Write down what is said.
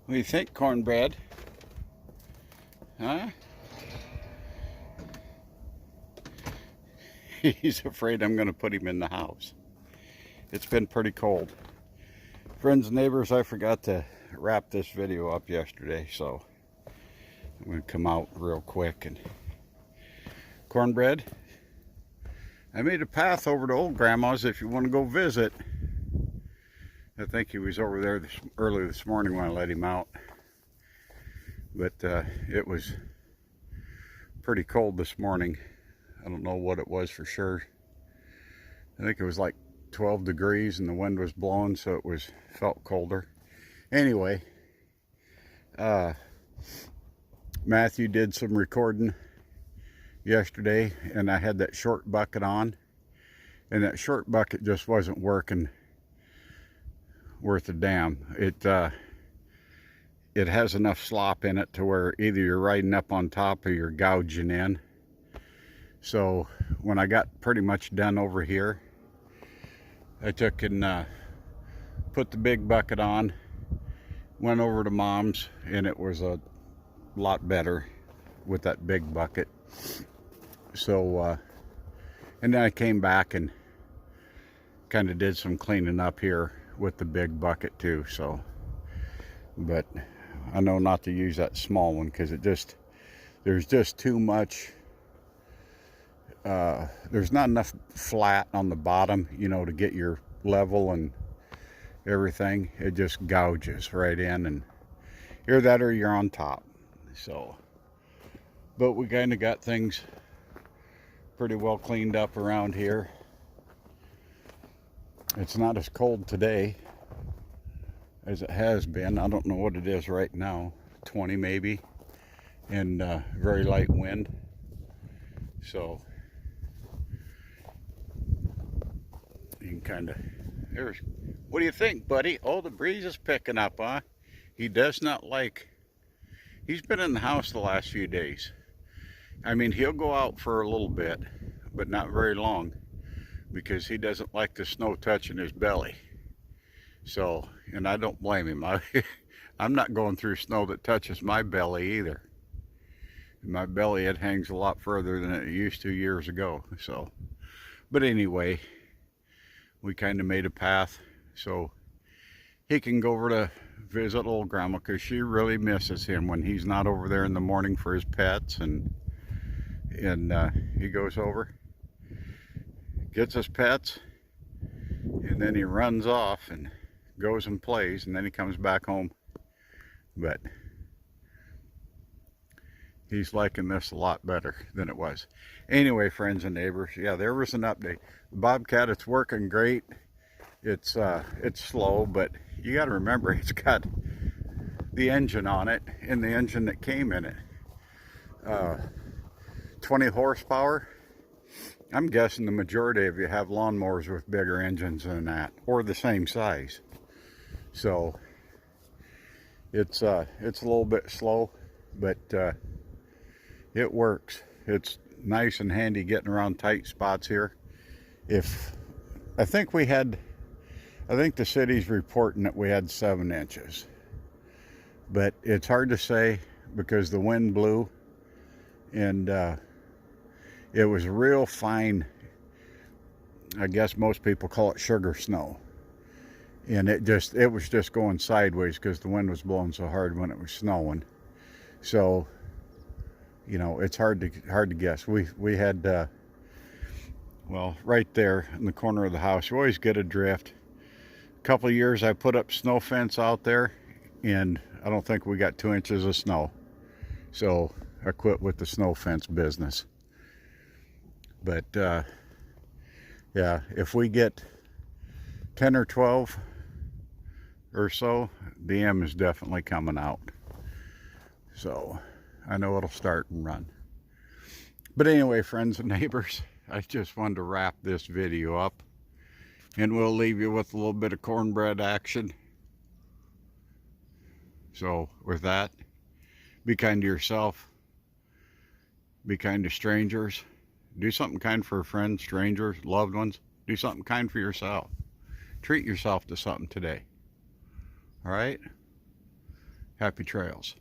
What do you think, cornbread? Huh? He's afraid I'm going to put him in the house. It's been pretty cold. Friends and neighbors, I forgot to wrap this video up yesterday, so I'm going to come out real quick. And cornbread, I made a path over to old grandma's if you want to go visit. I think he was over there early this morning when I let him out. But it was pretty cold this morning. I don't know what it was for sure. I think it was like 12 degrees and the wind was blowing, so it felt colder. Anyway, Matthew did some recording yesterday, and I had that short bucket on, and that short bucket just wasn't working worth a damn. It has enough slop in it to where either you're riding up on top or you're gouging in. So when I got pretty much done over here, I took and put the big bucket on, went over to Mom's, and it was a lot better with that big bucket. So and then I came back and kind of did some cleaning up here with the big bucket too. So, but I know not to use that small one because there's just too much. There's not enough flat on the bottom, you know, to get your level and everything. It just gouges right in, and either that or you're on top. So, but we kind of got things pretty well cleaned up around here. It's not as cold today as it has been. I don't know what it is right now, 20 maybe, and very light wind. So you can kind of, what do you think, buddy? Oh, the breeze is picking up, huh? He does not like, he's been in the house the last few days. I mean, he'll go out for a little bit, but not very long, because he doesn't like the snow touching his belly. So, and I don't blame him. I'm not going through snow that touches my belly either. My belly, it hangs a lot further than it used to years ago. So, but anyway, we kind of made a path so he can go over to visit old grandma, because she really misses him when he's not over there in the morning for his pets. And he goes over, gets his pets, and then he runs off and goes and plays, and then he comes back home. But he's liking this a lot better than it was. Anyway, friends and neighbors, yeah, there was an update. The Bobcat, it's working great. It's slow, but you got to remember, it's got the engine on it, and the engine that came in it. 20 horsepower. I'm guessing the majority of you have lawnmowers with bigger engines than that, or the same size. So it's a little bit slow, but it works. It's nice and handy getting around tight spots here. I think the city's reporting that we had 7 inches, but it's hard to say because the wind blew, and it was real fine. I guess most people call it sugar snow. And it was just going sideways because the wind was blowing so hard when it was snowing. So, you know, it's hard to guess. We had, well, right there in the corner of the house, you always get a drift. A couple of years I put up snow fence out there, and I don't think we got 2 inches of snow. So I quit with the snow fence business. But yeah, if we get 10 or 12 or so, the M is definitely coming out. So I know it'll start and run. But anyway, friends and neighbors, I just wanted to wrap this video up, and we'll leave you with a little bit of cornbread action. So with that, be kind to yourself, be kind to strangers, do something kind for friends, strangers, loved ones. Do something kind for yourself. Treat yourself to something today. All right? Happy trails.